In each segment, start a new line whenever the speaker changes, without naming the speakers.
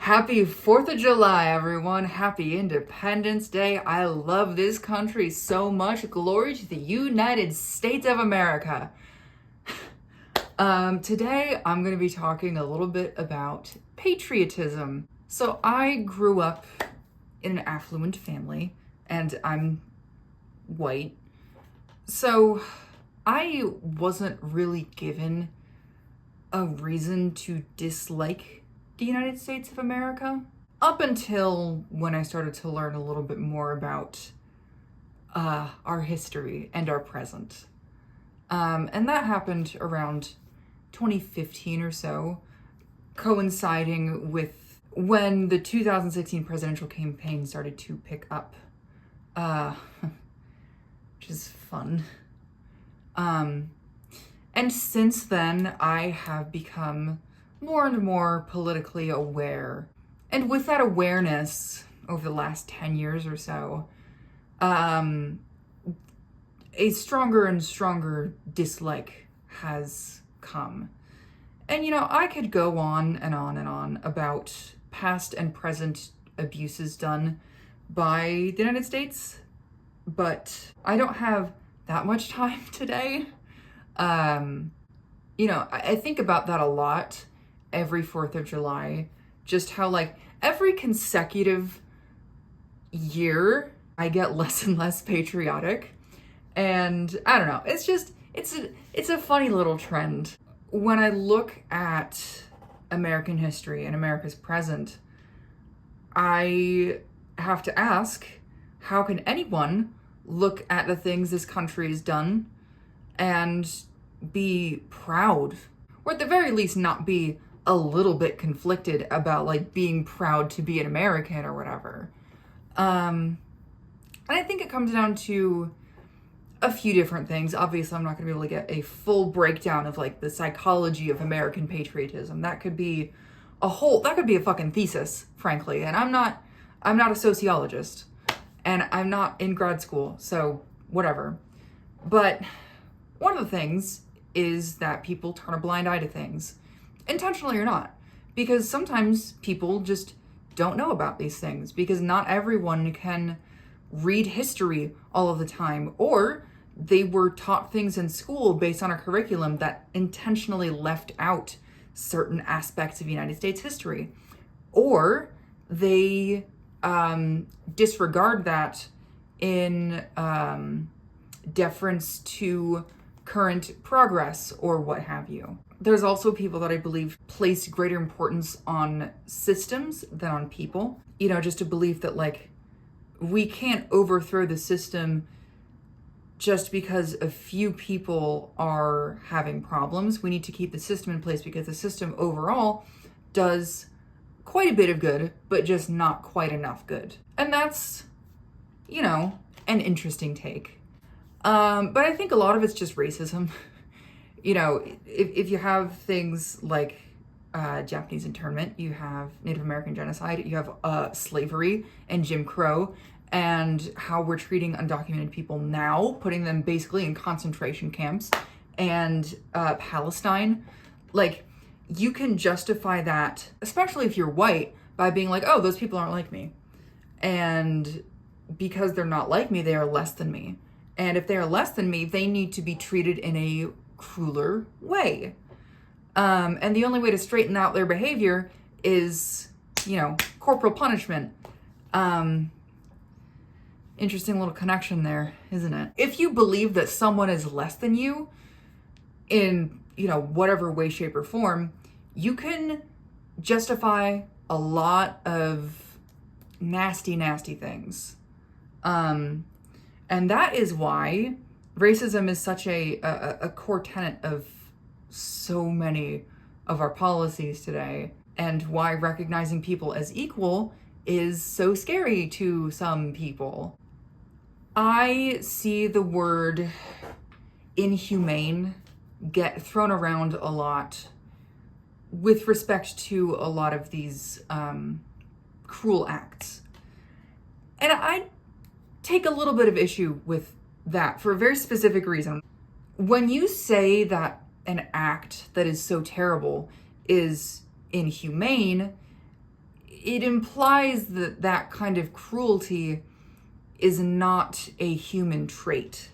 Happy 4th of July, everyone. Happy Independence Day. I love this country so much. Glory to the United States of America. Today, I'm going to be talking a little bit about patriotism. So I grew up in an affluent family, and I'm white. So I wasn't really given a reason to dislike the United States of America up until when I started to learn a little bit more about our history and our present. And that happened around 2015 or so, coinciding with when the 2016 presidential campaign started to pick up, which is fun. And since then, I have become more and more politically aware. And with that awareness over the last 10 years or so, a stronger and stronger dislike has come. And I could go on and on and on about past and present abuses done by the United States, but I don't have that much time today. I think about that a lot every 4th of July, just how every consecutive year I get less and less patriotic. And I don't know, it's a funny little trend. When I look at American history and America's present, I have to ask, how can anyone look at the things this country has done and be proud, or at the very least not be a little bit conflicted about being proud to be an American or whatever. And I think it comes down to a few different things. Obviously, I'm not going to be able to get a full breakdown of the psychology of American patriotism. That could be a fucking thesis, frankly. And I'm not a sociologist, and I'm not in grad school, so whatever. But one of the things is that people turn a blind eye to things, intentionally or not, because sometimes people just don't know about these things, because not everyone can read history all of the time, or they were taught things in school based on a curriculum that intentionally left out certain aspects of United States history, or they disregard that in deference to current progress or what have you. There's also people that I believe place greater importance on systems than on people. Just a belief that we can't overthrow the system just because a few people are having problems. We need to keep the system in place because the system overall does quite a bit of good, but just not quite enough good. And that's, an interesting take. But I think a lot of it's just racism. If you have things like Japanese internment, you have Native American genocide, you have slavery and Jim Crow, and how we're treating undocumented people now, putting them basically in concentration camps, and Palestine. You can justify that, especially if you're white, by being oh, those people aren't like me. And because they're not like me, they are less than me. And if they are less than me, they need to be treated in a crueler way. And the only way to straighten out their behavior is, corporal punishment. Interesting little connection there, isn't it? If you believe that someone is less than you in, whatever way, shape, or form, you can justify a lot of nasty, nasty things. And that is why racism is such a core tenet of so many of our policies today, and why recognizing people as equal is so scary to some people. I see the word inhumane get thrown around a lot with respect to a lot of these cruel acts. And I take a little bit of issue with that for a very specific reason. When you say that an act that is so terrible is inhumane, it implies that that kind of cruelty is not a human trait.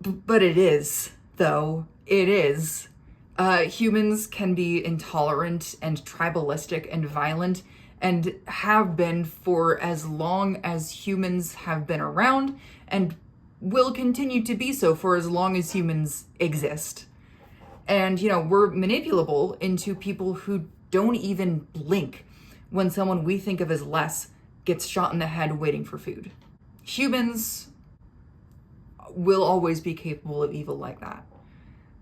But it is, though. It is. Humans can be intolerant and tribalistic and violent, and have been for as long as humans have been around, and will continue to be so for as long as humans exist. And, we're manipulable into people who don't even blink when someone we think of as less gets shot in the head waiting for food. Humans will always be capable of evil like that.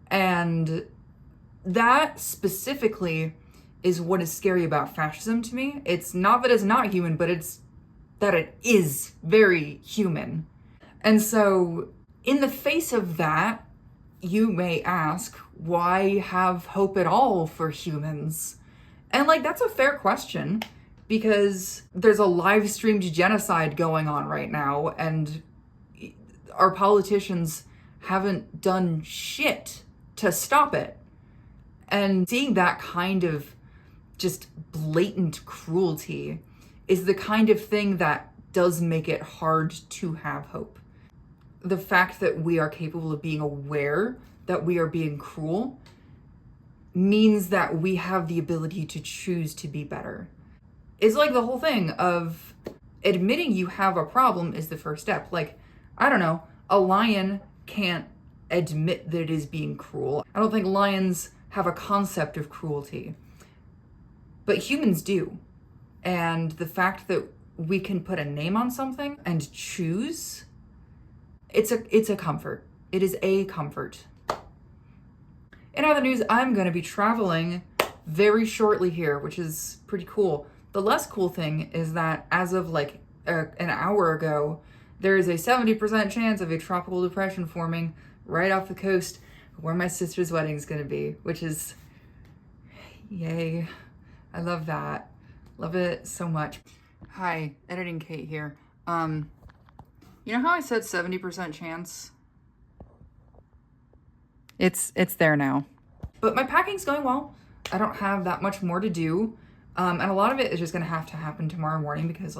And that specifically is what is scary about fascism to me. It's not that it's not human, but it's that it is very human. And so, in the face of that, you may ask, why have hope at all for humans? And that's a fair question, because there's a live streamed genocide going on right now, and our politicians haven't done shit to stop it. And seeing that kind of just blatant cruelty is the kind of thing that does make it hard to have hope. The fact that we are capable of being aware that we are being cruel means that we have the ability to choose to be better. It's like the whole thing of admitting you have a problem is the first step. I don't know, a lion can't admit that it is being cruel. I don't think lions have a concept of cruelty, but humans do. And the fact that we can put a name on something and choose, it's a comfort. It is a comfort. In other news, I'm going to be traveling very shortly here, which is pretty cool. The less cool thing is that as of an hour ago, there is a 70% chance of a tropical depression forming right off the coast where my sister's wedding is going to be, which is, yay. I love that. Love it so much. Hi, Editing Kate here. You know how I said 70% chance? It's there now. But my packing's going well. I don't have that much more to do. And a lot of it is just going to happen tomorrow morning because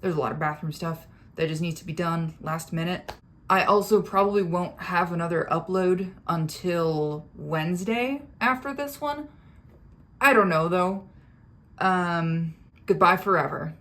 there's a lot of bathroom stuff that just needs to be done last minute. I also probably won't have another upload until Wednesday after this one. I don't know though. Goodbye forever.